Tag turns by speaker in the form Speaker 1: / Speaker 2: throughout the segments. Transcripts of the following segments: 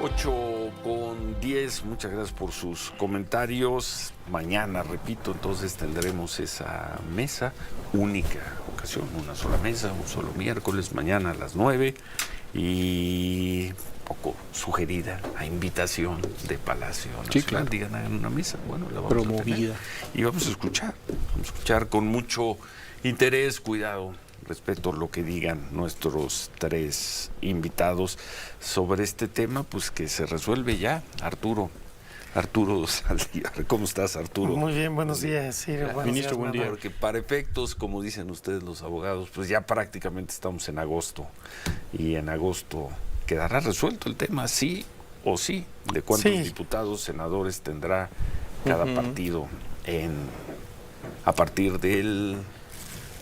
Speaker 1: 8:10, muchas gracias por sus comentarios. Mañana, repito, entonces tendremos esa mesa, única ocasión, una sola mesa, un solo miércoles, mañana a las 9, y poco sugerida a invitación de Palacio Nacional.
Speaker 2: Sí, claro.
Speaker 1: Digan en una mesa, bueno, la vamos
Speaker 2: promovida.
Speaker 1: a tener, y vamos a escuchar con mucho interés, cuidado, respeto lo que digan nuestros tres invitados sobre este tema, pues que se resuelve ya. Arturo Saldívar, ¿cómo estás, Arturo?
Speaker 3: Muy bien, buenos días. Sí,
Speaker 2: Ministro, buen día.
Speaker 1: Porque para efectos, como dicen ustedes los abogados, pues ya prácticamente estamos en agosto, y en agosto quedará resuelto el tema, sí o sí, de cuántos diputados, senadores tendrá cada partido a partir del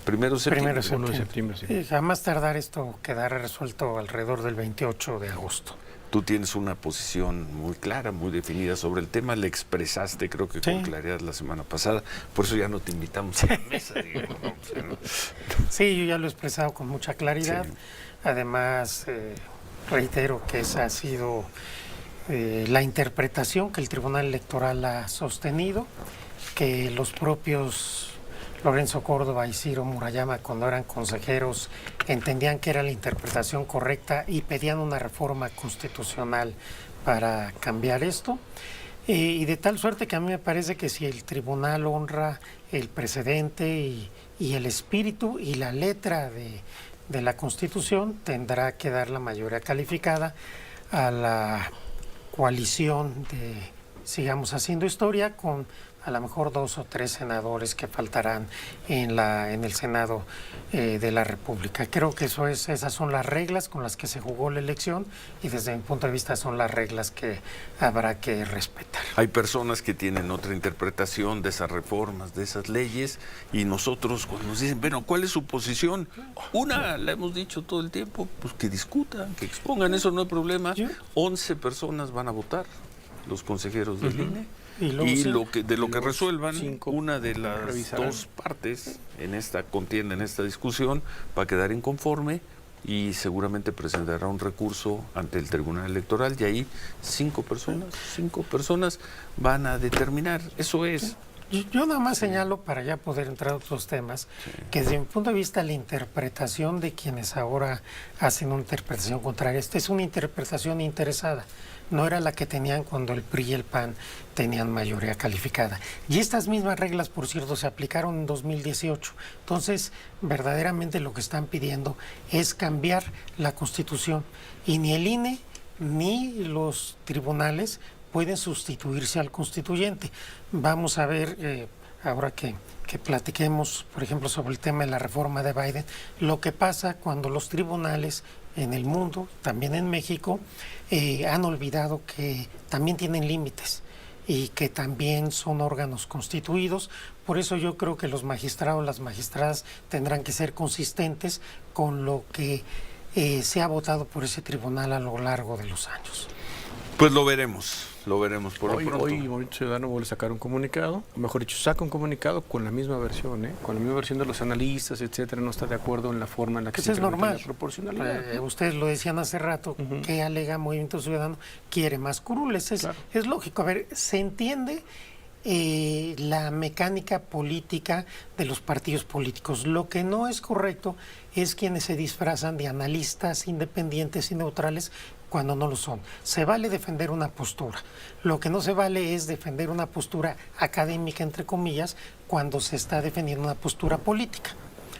Speaker 1: 1 de septiembre.
Speaker 2: 1 de septiembre, sí.
Speaker 3: A más tardar esto quedará resuelto alrededor del 28 de agosto.
Speaker 1: Tú tienes una posición muy clara, muy definida sobre el tema, le expresaste creo que con claridad la semana pasada, por eso ya no te invitamos a la mesa, digamos, ¿no?
Speaker 3: Sí, yo ya lo he expresado con mucha claridad. Sí. Además, reitero que esa ha sido la interpretación que el Tribunal Electoral ha sostenido, que los propios Lorenzo Córdoba y Ciro Murayama, cuando eran consejeros, entendían que era la interpretación correcta y pedían una reforma constitucional para cambiar esto. Y de tal suerte que a mí me parece que si el tribunal honra el precedente y el espíritu y la letra de la Constitución, tendrá que dar la mayoría calificada a la coalición de Sigamos Haciendo Historia, con a lo mejor 2 o 3 senadores que faltarán en el Senado de la República. Creo que esas son las reglas con las que se jugó la elección, y desde mi punto de vista son las reglas que habrá que respetar.
Speaker 1: Hay personas que tienen otra interpretación de esas reformas, de esas leyes, y nosotros cuando nos dicen, bueno, ¿cuál es su posición? Una, la hemos dicho todo el tiempo, pues que discutan, que expongan, eso no hay problema. 11 personas van a votar, los consejeros del INE. Y lo que resuelvan, una de las dos partes en esta contienda, en esta discusión, va a quedar inconforme y seguramente presentará un recurso ante el Tribunal Electoral, y ahí 5 personas van a determinar. Eso es.
Speaker 3: Yo nada más señalo, para ya poder entrar a otros temas, que desde mi punto de vista la interpretación de quienes ahora hacen una interpretación contraria, esta es una interpretación interesada, no era la que tenían cuando el PRI y el PAN tenían mayoría calificada. Y estas mismas reglas, por cierto, se aplicaron en 2018. Entonces, verdaderamente lo que están pidiendo es cambiar la Constitución, y ni el INE ni los tribunales pueden sustituirse al constituyente. Vamos a ver, ahora que platiquemos, por ejemplo, sobre el tema de la reforma de Biden, lo que pasa cuando los tribunales en el mundo, también en México, han olvidado que también tienen límites y que también son órganos constituidos. Por eso yo creo que los magistrados, las magistradas tendrán que ser consistentes con lo que se ha votado por ese tribunal a lo largo de los años.
Speaker 1: Pues lo veremos por lo pronto.
Speaker 2: Hoy Movimiento Ciudadano vuelve a sacar un comunicado, o mejor dicho, saca un comunicado con la misma versión, con la misma versión de los analistas, etcétera. No está de acuerdo en la forma en la que se incrementa la proporcionalidad.
Speaker 3: Ustedes lo decían hace rato, que alega Movimiento Ciudadano, quiere más curules. Es lógico. A ver, se entiende la mecánica política de los partidos políticos. Lo que no es correcto es quienes se disfrazan de analistas independientes y neutrales cuando no lo son. Se vale defender una postura. Lo que no se vale es defender una postura académica, entre comillas, cuando se está defendiendo una postura política.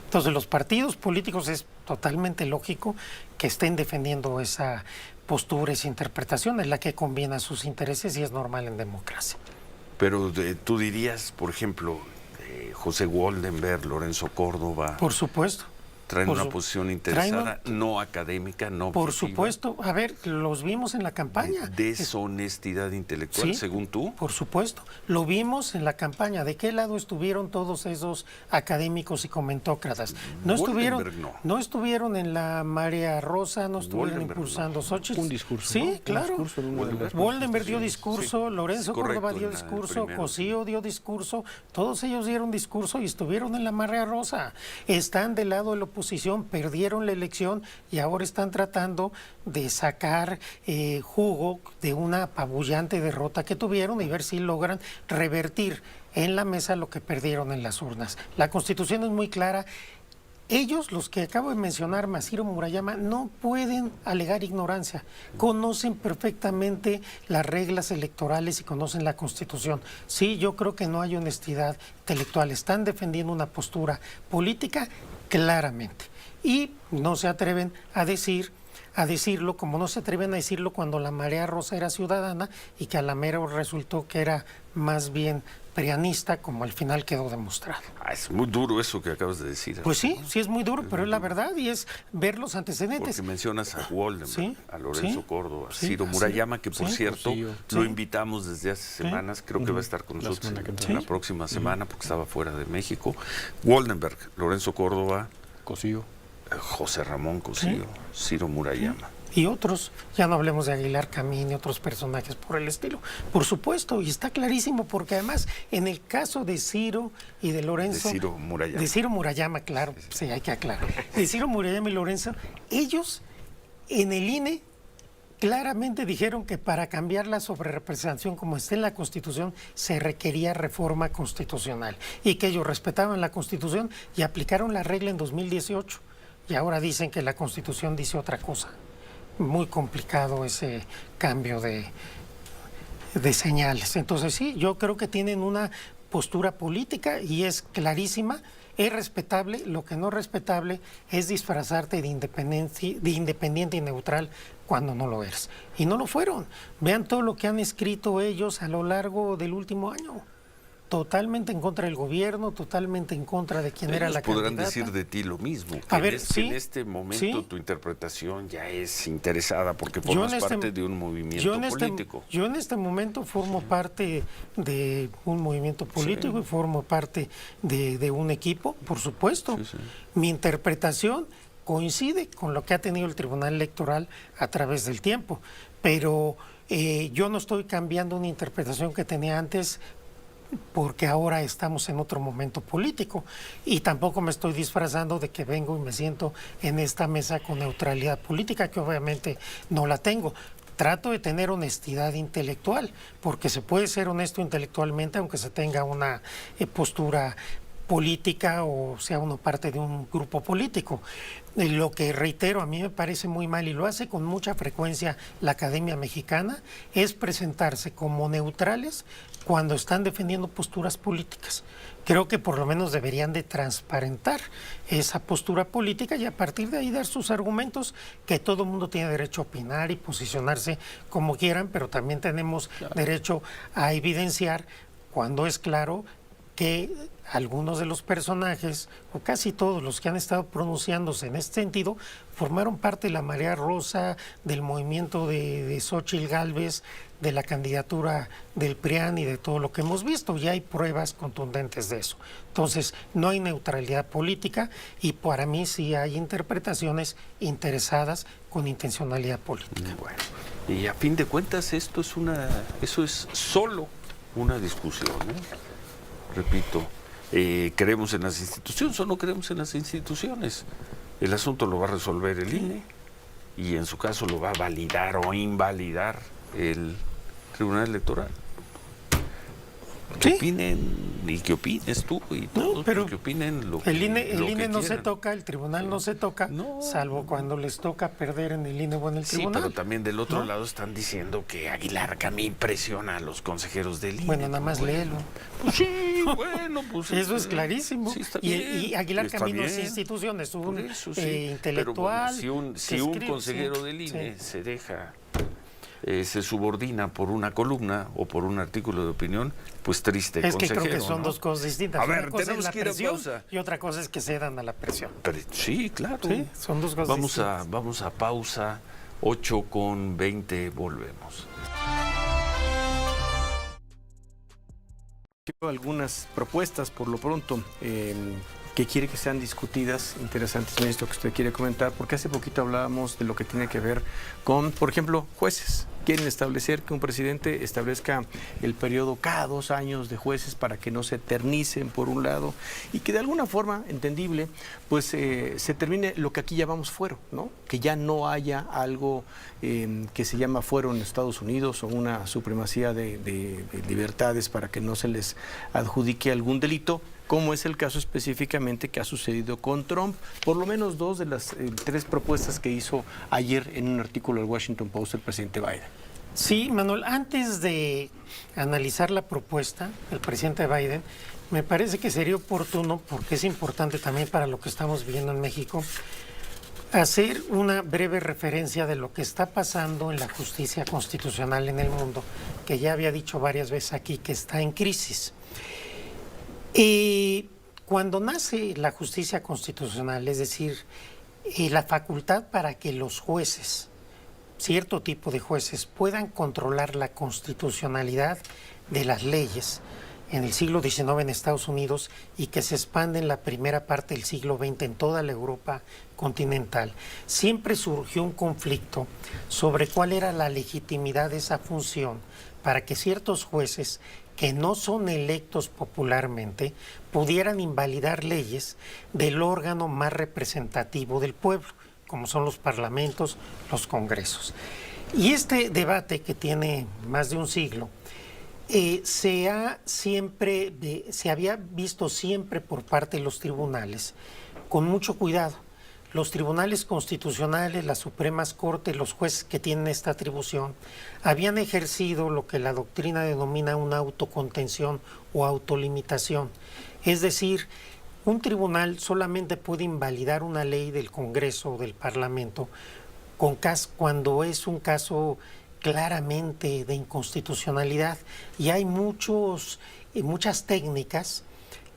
Speaker 3: Entonces, los partidos políticos es totalmente lógico que estén defendiendo esa postura, esa interpretación, es la que conviene a sus intereses y es normal en democracia.
Speaker 1: Pero tú dirías, por ejemplo, José Woldenberg, Lorenzo Córdoba.
Speaker 3: Por supuesto.
Speaker 1: Traen una posición interesada, no académica, no
Speaker 3: por
Speaker 1: objetiva.
Speaker 3: Supuesto. A ver, los vimos en la campaña.
Speaker 1: Deshonestidad intelectual,
Speaker 3: sí,
Speaker 1: según tú.
Speaker 3: Por supuesto. Lo vimos en la campaña. ¿De qué lado estuvieron todos esos académicos y comentócratas? No estuvieron en la marea rosa, no estuvieron impulsando Xochitl.
Speaker 2: Un discurso.
Speaker 3: Sí,
Speaker 2: ¿no?
Speaker 3: claro. Woldenberg dio discurso,
Speaker 1: sí.
Speaker 3: Lorenzo Córdoba dio discurso, Cosío dio discurso, todos ellos dieron discurso y estuvieron en la marea rosa. Están del lado de la oposición, perdieron la elección y ahora están tratando de sacar jugo de una apabullante derrota que tuvieron y ver si logran revertir en la mesa lo que perdieron en las urnas. La Constitución es muy clara. Ellos, los que acabo de mencionar, Masahiro Murayama, no pueden alegar ignorancia. Conocen perfectamente las reglas electorales y conocen la Constitución. Sí, yo creo que no hay honestidad intelectual. Están defendiendo una postura política claramente. Y no se atreven a decirlo, como no se atreven a decirlo cuando la Marea Rosa era ciudadana y que a la mera resultó que era más bien prianista, como al final quedó demostrado.
Speaker 1: Es muy duro eso que acabas de decir.
Speaker 3: Pues sí, sí es muy duro, pero es la verdad y es ver los antecedentes.
Speaker 1: Porque mencionas a Waldenberg,
Speaker 3: sí,
Speaker 1: a Lorenzo
Speaker 3: sí,
Speaker 1: Córdoba, a
Speaker 3: sí,
Speaker 1: Ciro Murayama, que por cierto
Speaker 2: Cosillo,
Speaker 1: lo invitamos desde hace semanas, creo que va a estar con nosotros la próxima semana porque estaba fuera de México. Waldenberg, Lorenzo Córdoba,
Speaker 2: Cosillo,
Speaker 1: José Ramón Cosillo, Ciro Murayama.
Speaker 3: Y otros, ya no hablemos de Aguilar Camín y otros personajes por el estilo. Por supuesto, y está clarísimo, porque además, en el caso de Ciro y de Lorenzo...
Speaker 1: De Ciro Murayama.
Speaker 3: De Ciro Murayama, claro, sí, hay que aclarar. De Ciro Murayama y Lorenzo, ellos en el INE claramente dijeron que para cambiar la sobrerepresentación como está en la Constitución se requería reforma constitucional y que ellos respetaban la Constitución y aplicaron la regla en 2018 y ahora dicen que la Constitución dice otra cosa. Muy complicado ese cambio de señales. Entonces sí, yo creo que tienen una postura política y es clarísima, es respetable. Lo que no es respetable es disfrazarte de independiente y neutral cuando no lo eres. Y no lo fueron. Vean todo lo que han escrito ellos a lo largo del último año. Totalmente en contra del gobierno, totalmente en contra de quien era la candidata.
Speaker 1: Podrán decir de ti lo mismo.
Speaker 3: A ver,
Speaker 1: en este momento tu interpretación ya es interesada porque formas parte de un movimiento político.
Speaker 3: Yo en este momento formo parte de un movimiento político y formo parte de un equipo, por supuesto. Mi interpretación coincide con lo que ha tenido el Tribunal Electoral a través del tiempo, pero yo no estoy cambiando una interpretación que tenía antes porque ahora estamos en otro momento político y tampoco me estoy disfrazando de que vengo y me siento en esta mesa con neutralidad política, que obviamente no la tengo. Trato de tener honestidad intelectual, porque se puede ser honesto intelectualmente aunque se tenga una postura política o sea uno parte de un grupo político. Lo que reitero, a mí me parece muy mal y lo hace con mucha frecuencia la Academia Mexicana, es presentarse como neutrales cuando están defendiendo posturas políticas. Creo que por lo menos deberían de transparentar esa postura política y a partir de ahí dar sus argumentos, que todo el mundo tiene derecho a opinar y posicionarse como quieran, pero también tenemos derecho a evidenciar cuando es claro que algunos de los personajes, o casi todos los que han estado pronunciándose en este sentido, formaron parte de la Marea Rosa, del movimiento de Xóchitl Gálvez, de la candidatura del PRIAN y de todo lo que hemos visto. Ya hay pruebas contundentes de eso. Entonces, no hay neutralidad política y para mí sí hay interpretaciones interesadas con intencionalidad política.
Speaker 1: Bueno, y a fin de cuentas eso es solo una discusión, ¿eh? Repito, ¿creemos en las instituciones o no creemos en las instituciones? El asunto lo va a resolver el INE y en su caso lo va a validar o invalidar el Tribunal Electoral. Que opinen y que opines tú y todos, pero que opinen lo que
Speaker 3: el INE
Speaker 1: lo
Speaker 3: no
Speaker 1: quieran.
Speaker 3: se toca, el tribunal no se toca, salvo cuando les toca perder en el INE o en el tribunal.
Speaker 1: Sí, pero también del otro lado están diciendo que Aguilar Camín presiona a los consejeros del INE.
Speaker 3: Bueno, nada más léelo.
Speaker 1: Pues sí, bueno, pues
Speaker 3: eso es clarísimo.
Speaker 1: Sí, está
Speaker 3: y Aguilar Camín no es institución, es un intelectual.
Speaker 1: Pero bueno, si un consejero del INE se deja... se subordina por una columna o por un artículo de opinión, pues triste.
Speaker 3: Es que creo que son dos cosas distintas.
Speaker 1: A ver, tenemos que ir a pausa.
Speaker 3: Y otra cosa es que cedan a la presión.
Speaker 1: Pero, sí, claro.
Speaker 3: Sí, son dos cosas distintas.
Speaker 1: Vamos a pausa, 8:20, volvemos.
Speaker 2: Algunas propuestas por lo pronto. que quiere que sean discutidas. Interesantísimo esto que usted quiere comentar, porque hace poquito hablábamos de lo que tiene que ver con, por ejemplo, jueces. Quieren establecer que un presidente establezca el periodo cada 2 años de jueces para que no se eternicen por un lado y que de alguna forma entendible pues se termine lo que aquí llamamos fuero, ¿no? Que ya no haya algo que se llama fuero en Estados Unidos o una supremacía de libertades para que no se les adjudique algún delito, como es el caso específicamente que ha sucedido con Trump. Por lo menos 2 de las 3 propuestas que hizo ayer en un artículo del Washington Post el presidente Biden.
Speaker 3: Sí, Manuel, antes de analizar la propuesta del presidente Biden, me parece que sería oportuno, porque es importante también para lo que estamos viviendo en México, hacer una breve referencia de lo que está pasando en la justicia constitucional en el mundo, que ya había dicho varias veces aquí que está en crisis. Cuando nace la justicia constitucional, es decir, la facultad para que los jueces, cierto tipo de jueces, puedan controlar la constitucionalidad de las leyes en el siglo XIX en Estados Unidos y que se expande en la primera parte del siglo XX en toda la Europa continental, siempre surgió un conflicto sobre cuál era la legitimidad de esa función para que ciertos jueces que no son electos popularmente pudieran invalidar leyes del órgano más representativo del pueblo, como son los parlamentos, los congresos. Y este debate, que tiene más de un siglo, se había visto siempre por parte de los tribunales con mucho cuidado. Los tribunales constitucionales, las Supremas Cortes, los jueces que tienen esta atribución, habían ejercido lo que la doctrina denomina una autocontención o autolimitación. Es decir, un tribunal solamente puede invalidar una ley del Congreso o del Parlamento cuando es un caso claramente de inconstitucionalidad, y hay muchas técnicas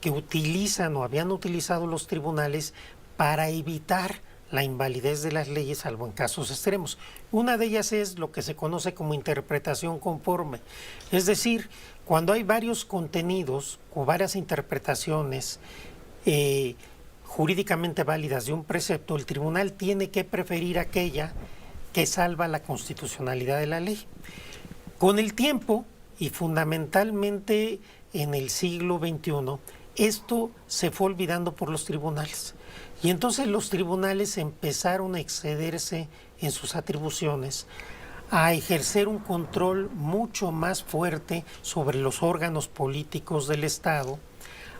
Speaker 3: que utilizan o habían utilizado los tribunales para evitar la invalidez de las leyes, salvo en casos extremos. Una de ellas es lo que se conoce como interpretación conforme, es decir, cuando hay varios contenidos o varias interpretaciones jurídicamente válidas de un precepto, el tribunal tiene que preferir aquella que salva la constitucionalidad de la ley. Con el tiempo, y fundamentalmente en el siglo XXI, esto se fue olvidando por los tribunales. Y entonces los tribunales empezaron a excederse en sus atribuciones, a ejercer un control mucho más fuerte sobre los órganos políticos del Estado,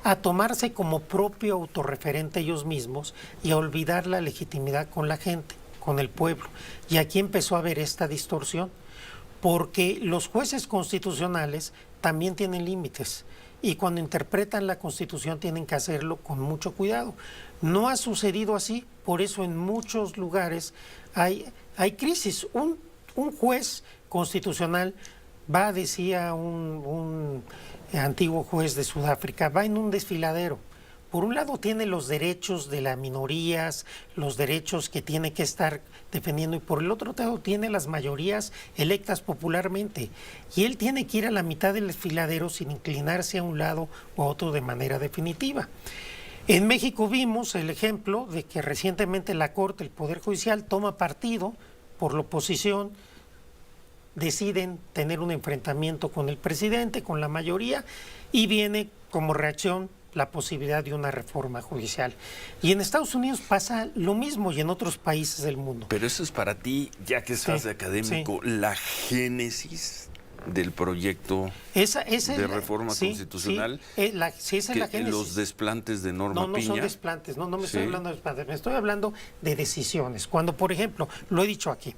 Speaker 3: a tomarse como propio autorreferente ellos mismos y a olvidar la legitimidad con la gente, con el pueblo. Y aquí empezó a haber esta distorsión, porque los jueces constitucionales también tienen límites y cuando interpretan la Constitución tienen que hacerlo con mucho cuidado. No ha sucedido así, por eso en muchos lugares hay crisis. Un juez constitucional va, decía un antiguo juez de Sudáfrica, va en un desfiladero. Por un lado tiene los derechos de las minorías, los derechos que tiene que estar defendiendo, y por el otro lado tiene las mayorías electas popularmente. Y él tiene que ir a la mitad del desfiladero sin inclinarse a un lado o a otro de manera definitiva. En México vimos el ejemplo de que recientemente la Corte, el Poder Judicial, toma partido por la oposición, deciden tener un enfrentamiento con el presidente, con la mayoría, y viene como reacción la posibilidad de una reforma judicial. Y en Estados Unidos pasa lo mismo, y en otros países del mundo.
Speaker 1: Pero eso es para ti, ya que estás de académico, la génesis del proyecto de reforma constitucional.
Speaker 3: Esa es la génesis.
Speaker 1: Los desplantes de Norma Piña.
Speaker 3: No son desplantes, no me estoy hablando de desplantes, me estoy hablando de decisiones. Cuando, por ejemplo, lo he dicho aquí,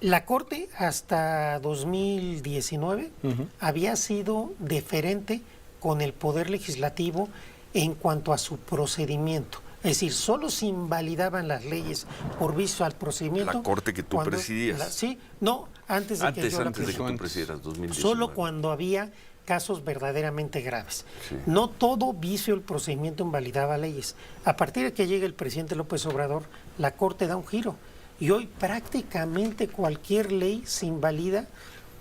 Speaker 3: la Corte hasta 2019 había sido deferente con el Poder Legislativo en cuanto a su procedimiento. Es decir, solo se invalidaban las leyes por vicio al procedimiento.
Speaker 1: La Corte que tú presidías.
Speaker 3: Antes de que
Speaker 1: tú presidieras, 2019.
Speaker 3: Solo cuando había casos verdaderamente graves. Sí. No todo vicio del procedimiento invalidaba leyes. A partir de que llega el presidente López Obrador, la Corte da un giro. Y hoy prácticamente cualquier ley se invalida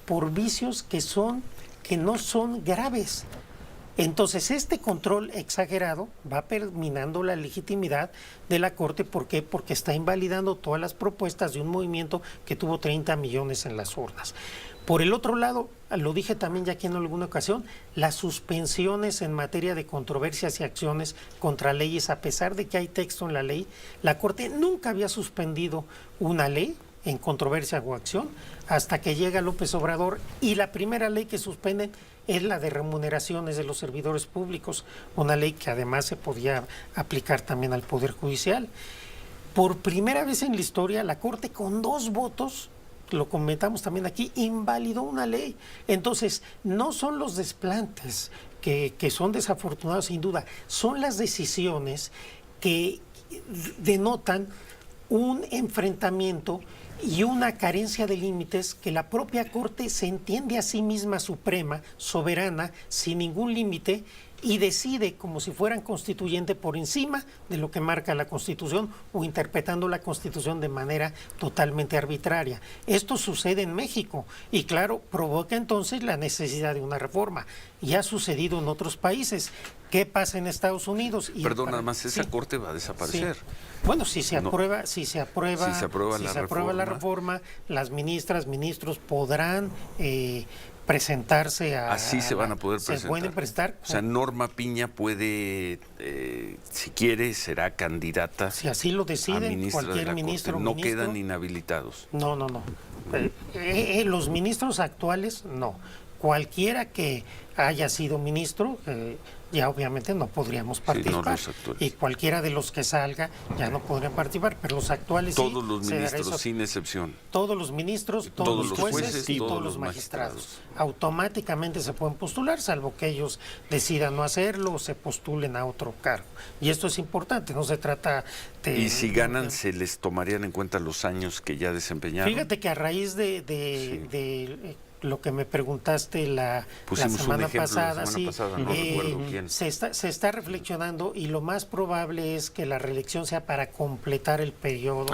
Speaker 3: por vicios que no son graves. Entonces, este control exagerado va terminando la legitimidad de la Corte. ¿Por qué? Porque está invalidando todas las propuestas de un movimiento que tuvo 30 millones en las urnas. Por el otro lado, lo dije también ya aquí en alguna ocasión, las suspensiones en materia de controversias y acciones contra leyes, a pesar de que hay texto en la ley, la Corte nunca había suspendido una ley en controversia o acción hasta que llega López Obrador, y la primera ley que suspenden es la de remuneraciones de los servidores públicos, una ley que además se podía aplicar también al Poder Judicial. Por primera vez en la historia, la Corte con 2 votos, lo comentamos también aquí, invalidó una ley. Entonces, no son los desplantes que son desafortunados sin duda, son las decisiones que denotan un enfrentamiento y una carencia de límites que la propia Corte se entiende a sí misma suprema, soberana, sin ningún límite, y decide como si fueran constituyente por encima de lo que marca la Constitución, o interpretando la Constitución de manera totalmente arbitraria. Esto sucede en México y claro, provoca entonces la necesidad de una reforma. Ya ha sucedido en otros países. ¿Qué pasa en Estados Unidos?
Speaker 1: Perdón, nada más, esa Corte va a desaparecer.
Speaker 3: Sí. Bueno, si se aprueba la reforma, las ministras, ministros podrán presentarse a...
Speaker 1: Así se van a poder presentar.
Speaker 3: Se pueden presentar.
Speaker 1: O sea, Norma Piña puede, si quiere, será candidata.
Speaker 3: Si así lo deciden, cualquier ministro.
Speaker 1: No quedan inhabilitados.
Speaker 3: No. Los ministros actuales, no. Cualquiera que haya sido ministro, ya obviamente no podríamos participar.
Speaker 1: Sí, no,
Speaker 3: y cualquiera de los que salga ya no podrían participar, pero los actuales
Speaker 1: todos los ministros, sin excepción.
Speaker 3: Todos los ministros, todos los jueces y todos los magistrados. Automáticamente se pueden postular, salvo que ellos decidan no hacerlo o se postulen a otro cargo. Y esto es importante, no se trata de...
Speaker 1: Y si ganan, ¿se les tomarían en cuenta los años que ya desempeñaron?
Speaker 3: Fíjate que a raíz de lo que me preguntaste la semana pasada,
Speaker 1: no recuerdo quién.
Speaker 3: Se está reflexionando y lo más probable es que la reelección sea para completar el periodo.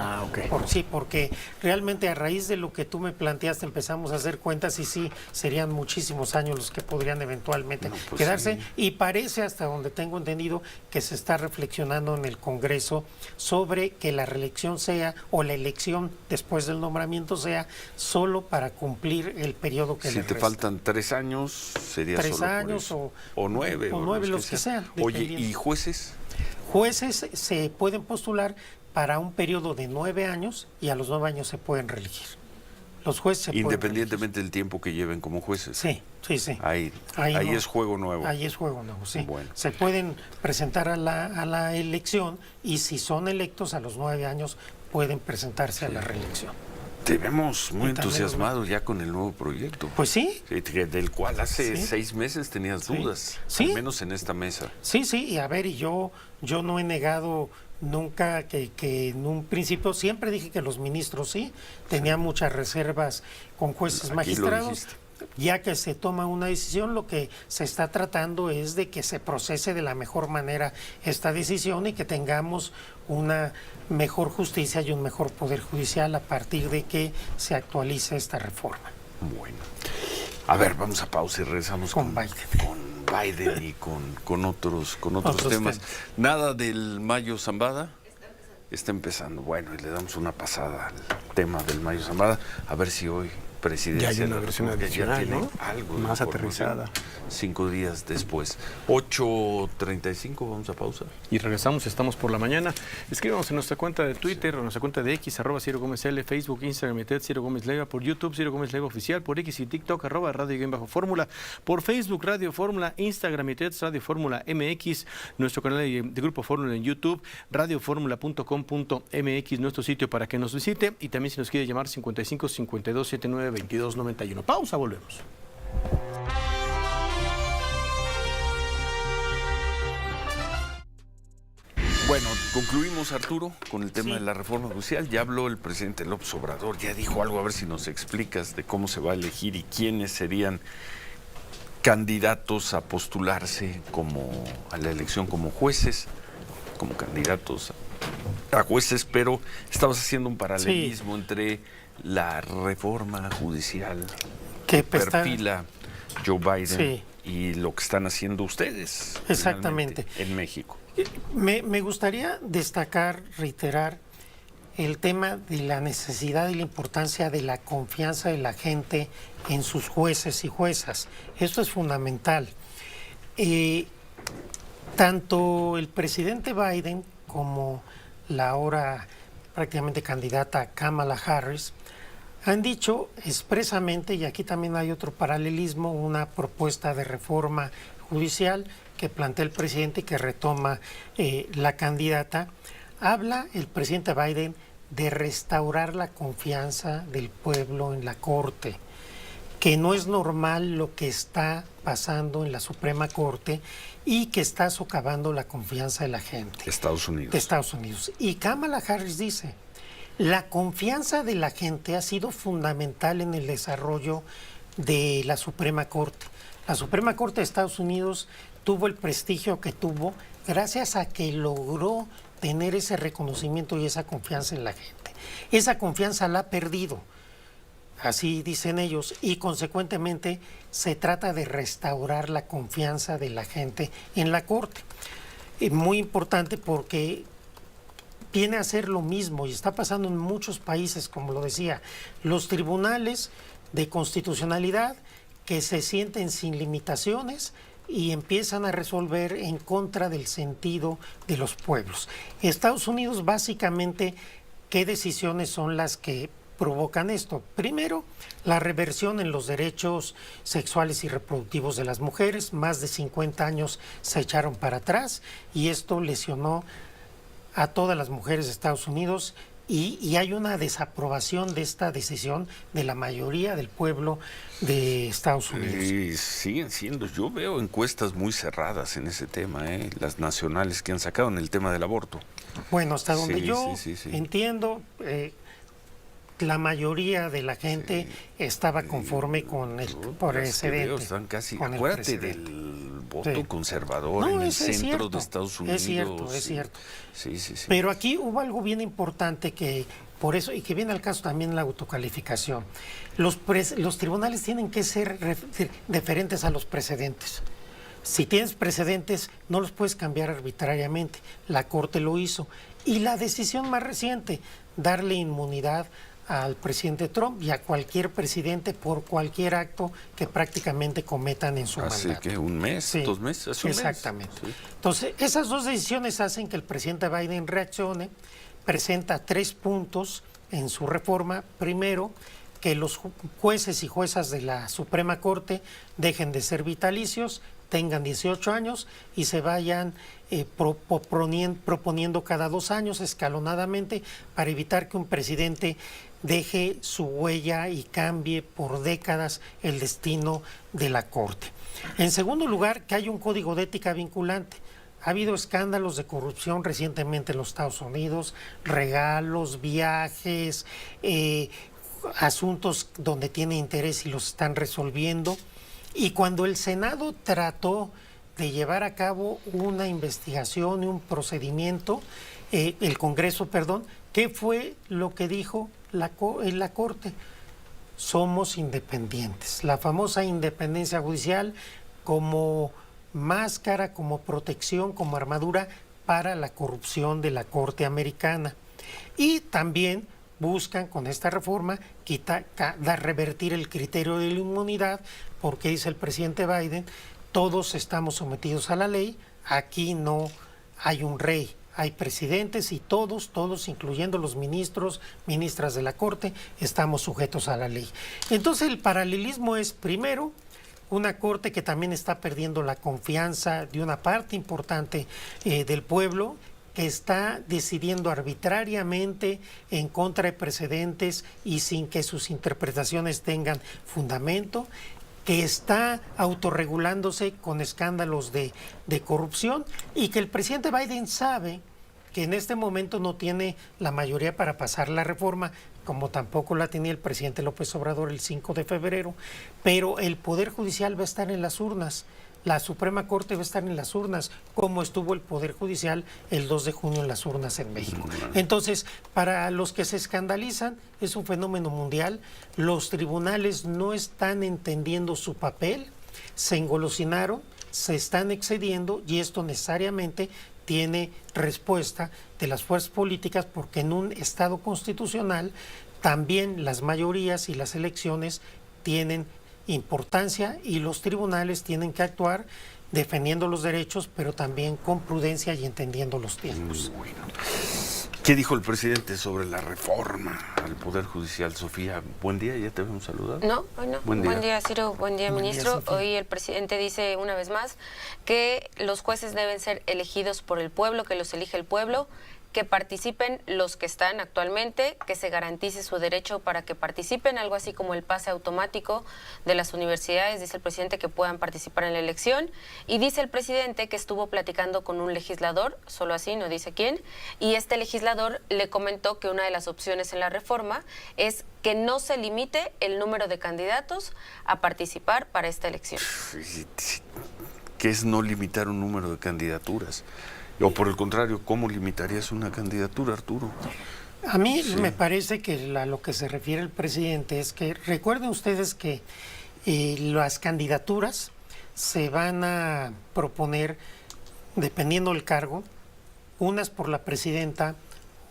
Speaker 3: Porque realmente a raíz de lo que tú me planteaste empezamos a hacer cuentas y sí, serían muchísimos años los que podrían eventualmente quedarse. Sí. Y parece, hasta donde tengo entendido, que se está reflexionando en el Congreso sobre que la reelección sea, o la elección después del nombramiento sea, solo para cumplir el periodo. Si
Speaker 1: te faltan 3 años, sería
Speaker 3: 3
Speaker 1: solo
Speaker 3: años
Speaker 1: o 9.
Speaker 3: O 9, los que sean.
Speaker 1: Oye, ¿y jueces?
Speaker 3: Jueces se pueden postular para un periodo de 9 años y a los 9 años se pueden reelegir. Los jueces se
Speaker 1: independientemente del tiempo que lleven como jueces.
Speaker 3: Sí.
Speaker 1: Ahí no, es juego nuevo.
Speaker 3: Ahí es juego nuevo, sí.
Speaker 1: Bueno.
Speaker 3: Se pueden presentar a la elección y si son electos a los 9 años pueden presentarse a la reelección.
Speaker 1: Te vemos muy entusiasmado ya con el nuevo proyecto.
Speaker 3: Pues sí.
Speaker 1: Del cual hace 6 meses tenías dudas, al menos en esta mesa.
Speaker 3: Sí, y a ver, yo no he negado nunca que en un principio, siempre dije que los ministros tenía muchas reservas con jueces magistrados. Ya que se toma una decisión, lo que se está tratando es de que se procese de la mejor manera esta decisión y que tengamos una mejor justicia y un mejor poder judicial a partir de que se actualice esta reforma.
Speaker 1: Bueno, a ver, vamos a pausa y regresamos
Speaker 3: con Biden.
Speaker 1: Con Biden y con otros temas. Nada del Mayo Zambada. Está empezando. Bueno, y le damos una pasada al tema del Mayo Zambada, a ver si hoy presidencia.
Speaker 2: Ya hay una versión adicional, ¿no?
Speaker 1: Algo
Speaker 2: más aterrizada.
Speaker 1: 5 días después. 8:35, vamos a pausa.
Speaker 2: Y regresamos, estamos por la mañana. Escríbanos en nuestra cuenta de Twitter, o nuestra cuenta de X, @Ciro Gómez L, Facebook, Instagram, Ciro Gómez Leiva, por YouTube, Ciro Gómez Leiva Oficial, por X y TikTok, @Radio_Fórmula, por Facebook, Radio Fórmula, Instagram y Radio Fórmula MX, nuestro canal de Grupo Fórmula en YouTube, radioformula.com.mx, nuestro sitio para que nos visite, y también si nos quiere llamar 55 52 79 22 91. Pausa, volvemos.
Speaker 1: Bueno, concluimos, Arturo, con el tema de la reforma judicial. Ya habló el presidente López Obrador, ya dijo algo, a ver si nos explicas de cómo se va a elegir y quiénes serían candidatos a postularse a la elección como jueces, como candidatos a jueces, pero estabas haciendo un paralelismo entre la reforma judicial que perfila Joe Biden y lo que están haciendo ustedes.
Speaker 3: Exactamente.
Speaker 1: En México.
Speaker 3: Me gustaría destacar, reiterar el tema de la necesidad y la importancia de la confianza de la gente en sus jueces y juezas. Esto es fundamental. Tanto el presidente Biden como la ahora prácticamente candidata Kamala Harris han dicho expresamente, y aquí también hay otro paralelismo, una propuesta de reforma judicial que plantea el presidente y que retoma la candidata. Habla el presidente Biden de restaurar la confianza del pueblo en la Corte, que no es normal lo que está pasando en la Suprema Corte y que está socavando la confianza de la gente.
Speaker 1: Estados Unidos.
Speaker 3: De Estados Unidos. Y Kamala Harris dice, la confianza de la gente ha sido fundamental en el desarrollo de la Suprema Corte. La Suprema Corte de Estados Unidos tuvo el prestigio que tuvo gracias a que logró tener ese reconocimiento y esa confianza en la gente. Esa confianza la ha perdido, así dicen ellos, y consecuentemente se trata de restaurar la confianza de la gente en la Corte. Muy importante porque viene a ser lo mismo y está pasando en muchos países, como lo decía, los tribunales de constitucionalidad que se sienten sin limitaciones y empiezan a resolver en contra del sentido de los pueblos. Estados Unidos, básicamente, ¿qué decisiones son las que provocan esto? Primero, la reversión en los derechos sexuales y reproductivos de las mujeres. Más de 50 años se echaron para atrás y esto lesionó a todas las mujeres de Estados Unidos y hay una desaprobación de esta decisión de la mayoría del pueblo de Estados Unidos.
Speaker 1: Y siguen siendo, yo veo encuestas muy cerradas en ese tema, las nacionales que han sacado en el tema del aborto.
Speaker 3: Bueno, hasta donde
Speaker 1: Sí,
Speaker 3: yo
Speaker 1: sí.
Speaker 3: entiendo, la mayoría de la gente estaba conforme con el precedente.
Speaker 1: Están casi,
Speaker 3: con el
Speaker 1: acuérdate
Speaker 3: precedente.
Speaker 1: del voto
Speaker 3: Sí.
Speaker 1: conservador
Speaker 3: No,
Speaker 1: en el
Speaker 3: es
Speaker 1: centro
Speaker 3: cierto,
Speaker 1: de Estados Unidos.
Speaker 3: es cierto.
Speaker 1: Sí.
Speaker 3: Pero aquí hubo algo bien importante que, por eso, y que viene al caso también la autocalificación. Los tribunales tienen que ser deferentes a los precedentes. Si tienes precedentes, no los puedes cambiar arbitrariamente. La Corte lo hizo. Y la decisión más reciente, darle inmunidad al presidente Trump y a cualquier presidente por cualquier acto que prácticamente cometan en su mandato.
Speaker 1: Hace que un mes,
Speaker 3: Sí,
Speaker 1: 2 meses, hace un mes.
Speaker 3: exactamente.
Speaker 1: Sí.
Speaker 3: Entonces, esas dos decisiones hacen que el presidente Biden reaccione, presenta 3 puntos en su reforma. Primero, que los jueces y juezas de la Suprema Corte dejen de ser vitalicios, tengan 18 años y se vayan proponiendo cada 2 años escalonadamente para evitar que un presidente deje su huella y cambie por décadas el destino de la Corte. En segundo lugar, que hay un código de ética vinculante. Ha habido escándalos de corrupción recientemente en los Estados Unidos, regalos, viajes, asuntos donde tiene interés y los están resolviendo. Y cuando el Senado trató de llevar a cabo una investigación y un procedimiento, el Congreso, perdón, ¿qué fue lo que dijo en la Corte? Somos independientes. La famosa independencia judicial como máscara, como protección, como armadura para la corrupción de la Corte americana. Y también buscan con esta reforma revertir el criterio de la inmunidad, porque dice el presidente Biden, todos estamos sometidos a la ley, aquí no hay un rey, hay presidentes y todos, incluyendo los ministros, ministras de la Corte, estamos sujetos a la ley. Entonces el paralelismo es, primero, una Corte que también está perdiendo la confianza de una parte importante del pueblo, que está decidiendo arbitrariamente en contra de precedentes y sin que sus interpretaciones tengan fundamento, que está autorregulándose con escándalos de corrupción y que el presidente Biden sabe que en este momento no tiene la mayoría para pasar la reforma, como tampoco la tenía el presidente López Obrador el 5 de febrero, pero el Poder Judicial va a estar en las urnas. La Suprema Corte va a estar en las urnas, como estuvo el Poder Judicial el 2 de junio en las urnas en México. Entonces, para los que se escandalizan, es un fenómeno mundial. Los tribunales no están entendiendo su papel. se engolosinaron, se están excediendo y esto necesariamente tiene respuesta de las fuerzas políticas porque en un Estado constitucional también las mayorías y las elecciones tienen importancia y los tribunales tienen que actuar defendiendo los derechos, pero también con prudencia y entendiendo los tiempos.
Speaker 1: Bueno. ¿Qué dijo el presidente sobre la reforma al Poder Judicial, Sofía? Buen día, ya te habíamos saludado.
Speaker 4: No, hoy no.
Speaker 1: Buen día,
Speaker 4: Ciro. Buen día, ministro. Hoy el presidente dice una vez más que los jueces deben ser elegidos por el pueblo, que los elige el pueblo, que participen los que están actualmente, que se garantice su derecho para que participen, algo así como el pase automático de las universidades, dice el presidente, que puedan participar en la elección. Y dice el presidente que estuvo platicando con un legislador, solo así, no dice quién, y este legislador le comentó que una de las opciones en la reforma es que no se limite el número de candidatos a participar para esta elección.
Speaker 1: ¿Qué es no limitar un número de candidaturas? O por el contrario, ¿cómo limitarías una candidatura, Arturo?
Speaker 3: A mí me parece que a lo que se refiere el presidente es que recuerden ustedes que las candidaturas se van a proponer dependiendo del cargo, unas por la presidenta,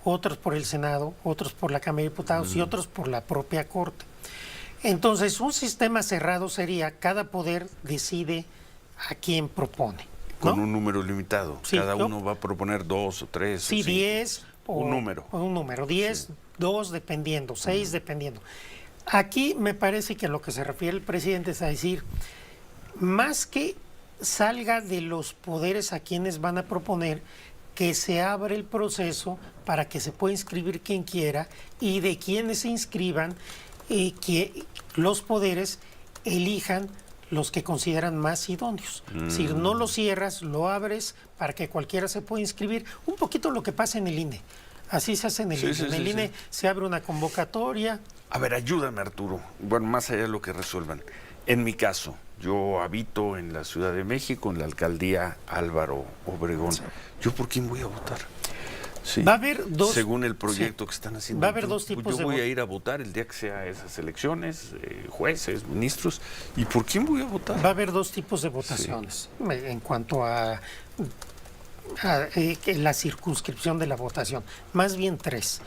Speaker 3: otras por el Senado, otros por la Cámara de Diputados y otros por la propia Corte. Entonces, un sistema cerrado sería cada poder decide a quién propone. ¿No?
Speaker 1: Con un número limitado.
Speaker 3: Sí,
Speaker 1: cada uno va a proponer 2 o 3
Speaker 3: sí,
Speaker 1: o 5.
Speaker 3: 10
Speaker 1: un número.
Speaker 3: Un número, 10, sí. 2 dependiendo, 6 dependiendo. Aquí me parece que a lo que se refiere el presidente es a decir, más que salga de los poderes a quienes van a proponer, que se abre el proceso para que se pueda inscribir quien quiera y de quienes se inscriban, que los poderes elijan los que consideran más idóneos. Es decir, no lo cierras, lo abres para que cualquiera se pueda inscribir. Un poquito lo que pasa en el INE. Así se hace en el INE. En el INE se abre una convocatoria.
Speaker 1: A ver, ayúdame, Arturo. Bueno, más allá de lo que resuelvan. En mi caso, yo habito en la Ciudad de México, en la alcaldía Álvaro Obregón. Sí. ¿Yo por quién voy a votar? Sí.
Speaker 3: Va a haber dos.
Speaker 1: Según el proyecto que están haciendo.
Speaker 3: Va a haber dos tipos
Speaker 1: yo voy a ir a votar el día que sea esas elecciones, jueces, ministros. ¿Y por quién voy a votar?
Speaker 3: Va a haber dos tipos de votaciones en cuanto a la circunscripción de la votación. Más bien 3.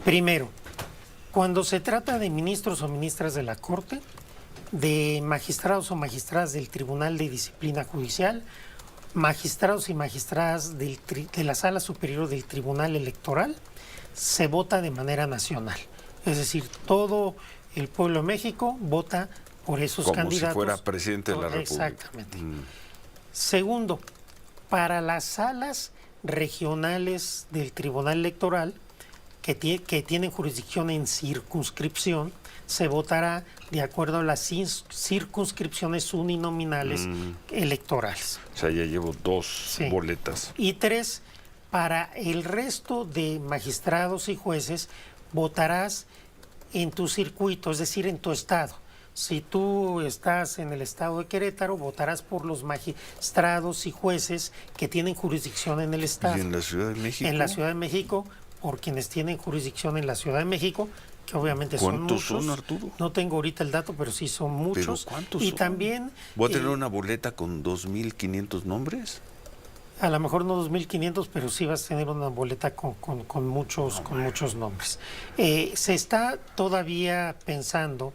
Speaker 3: Primero, cuando se trata de ministros o ministras de la Corte, de magistrados o magistradas del Tribunal de Disciplina Judicial, magistrados y magistradas de la Sala Superior del Tribunal Electoral, se vota de manera nacional. Es decir, todo el pueblo de México vota por esos candidatos.
Speaker 1: Como si fuera presidente de la República.
Speaker 3: Exactamente. Segundo, para las salas regionales del Tribunal Electoral, que tienen jurisdicción en circunscripción, se votará de acuerdo a las circunscripciones uninominales electorales.
Speaker 1: O sea, ya llevo 2 boletas.
Speaker 3: Y 3, para el resto de magistrados y jueces, votarás en tu circuito, es decir, en tu estado. Si tú estás en el estado de Querétaro, votarás por los magistrados y jueces que tienen jurisdicción en el estado.
Speaker 1: ¿Y en la Ciudad de México?
Speaker 3: En la Ciudad de México, por quienes tienen jurisdicción en la Ciudad de México, que obviamente son muchos.
Speaker 1: ¿Cuántos son, Arturo?
Speaker 3: No tengo ahorita el dato, pero sí son muchos.
Speaker 1: ¿Pero cuántos
Speaker 3: y
Speaker 1: son?
Speaker 3: También...
Speaker 1: ¿Voy a tener una boleta con 2.500 nombres?
Speaker 3: A lo mejor no 2.500, pero sí vas a tener una boleta con muchos nombres. Se está todavía pensando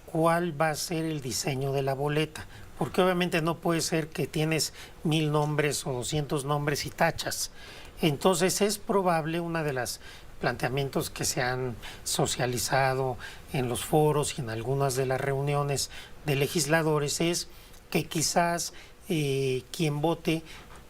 Speaker 3: cuál va a ser el diseño de la boleta, porque obviamente no puede ser que tienes 1,000 nombres o 200 nombres y tachas. Entonces es probable, una de las planteamientos que se han socializado en los foros y en algunas de las reuniones de legisladores es que quizás quien vote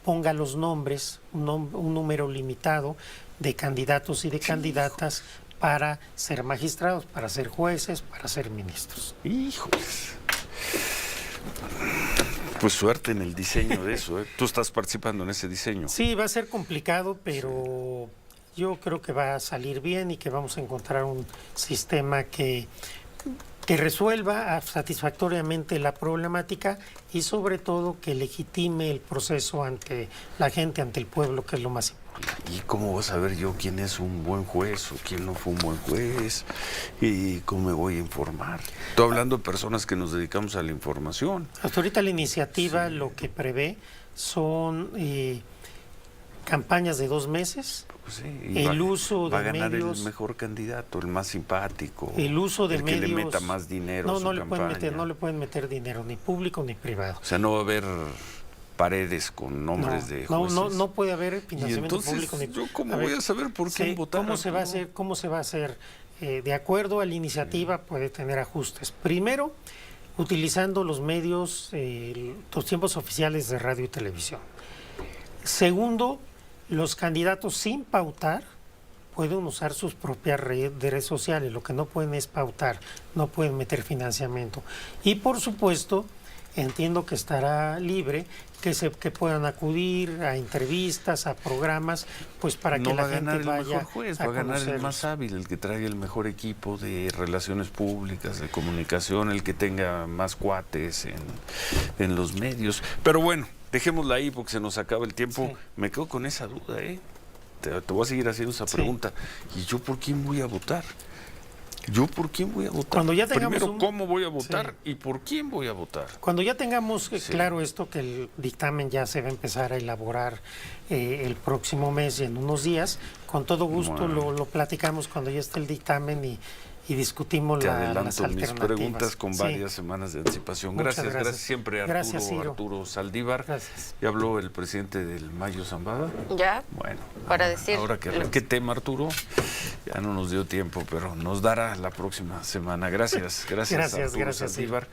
Speaker 3: ponga los nombres, un número limitado de candidatos y de candidatas para ser magistrados, para ser jueces, para ser ministros.
Speaker 1: ¡Híjoles! Pues suerte en el diseño de eso, ¿eh? Tú estás participando en ese diseño.
Speaker 3: Sí, va a ser complicado, pero yo creo que va a salir bien y que vamos a encontrar un sistema que resuelva satisfactoriamente la problemática y sobre todo que legitime el proceso ante la gente, ante el pueblo, que es lo más importante.
Speaker 1: ¿Y cómo vas a ver yo quién es un buen juez o quién no fue un buen juez? ¿Y cómo me voy a informar? Estoy hablando de personas que nos dedicamos a la información.
Speaker 3: Hasta ahorita la iniciativa lo que prevé son campañas de 2 meses,
Speaker 1: Pues sí, y
Speaker 3: el uso
Speaker 1: va a
Speaker 3: de
Speaker 1: ganar
Speaker 3: medios,
Speaker 1: el mejor candidato, el más simpático,
Speaker 3: el uso de
Speaker 1: el
Speaker 3: medios,
Speaker 1: que le meta más dinero a su
Speaker 3: no le pueden
Speaker 1: campaña.
Speaker 3: meter, no le pueden meter dinero ni público ni privado.
Speaker 1: O sea, no va a haber paredes con nombres de jueces.
Speaker 3: No puede haber
Speaker 1: Y
Speaker 3: financiamiento
Speaker 1: entonces,
Speaker 3: público ni
Speaker 1: ¿yo cómo
Speaker 3: a ver,
Speaker 1: voy a saber por quién
Speaker 3: sí,
Speaker 1: votar?
Speaker 3: ¿Cómo se va a hacer? ¿Cómo se va a hacer? De acuerdo a la iniciativa puede tener ajustes. Primero, utilizando los medios, los tiempos oficiales de radio y televisión. Segundo, los candidatos sin pautar pueden usar sus propias redes sociales. Lo que no pueden es pautar, no pueden meter financiamiento. Y por supuesto, entiendo que estará libre que puedan acudir a entrevistas, a programas, pues para que
Speaker 1: no va
Speaker 3: la
Speaker 1: a ganar
Speaker 3: gente
Speaker 1: el
Speaker 3: vaya
Speaker 1: mejor juez, va a ganar el más hábil, el que traiga el mejor equipo de relaciones públicas, de comunicación, el que tenga más cuates en los medios. Pero bueno, dejémosla ahí porque se nos acaba el tiempo.
Speaker 3: Sí.
Speaker 1: Me quedo con esa duda, Te voy a seguir haciendo esa pregunta. ¿Y yo por quién voy a votar? ¿Yo por quién voy a votar?
Speaker 3: Cuando ya tengamos
Speaker 1: Primero, ¿cómo voy a votar y por quién voy a votar?
Speaker 3: Cuando ya tengamos claro esto, que el dictamen ya se va a empezar a elaborar el próximo mes y en unos días, con todo gusto
Speaker 1: Bueno.
Speaker 3: lo platicamos cuando ya esté el dictamen y discutimos
Speaker 1: Te
Speaker 3: las
Speaker 1: adelanto mis
Speaker 3: alternativas.
Speaker 1: preguntas con
Speaker 3: Sí.
Speaker 1: varias semanas de anticipación.
Speaker 3: Muchas
Speaker 1: Gracias,
Speaker 3: gracias.
Speaker 1: gracias siempre
Speaker 3: Gracias, Ciro.
Speaker 1: Arturo Saldívar.
Speaker 3: Gracias.
Speaker 1: Ya habló el presidente del Mayo Zambada.
Speaker 4: Ya,
Speaker 1: Bueno,
Speaker 4: para decir
Speaker 1: ahora ¿qué tema, Arturo? Ya no nos dio tiempo, pero nos dará la próxima semana. Gracias,
Speaker 3: Gracias,
Speaker 1: Arturo
Speaker 3: gracias, Ciro.
Speaker 1: Saldívar.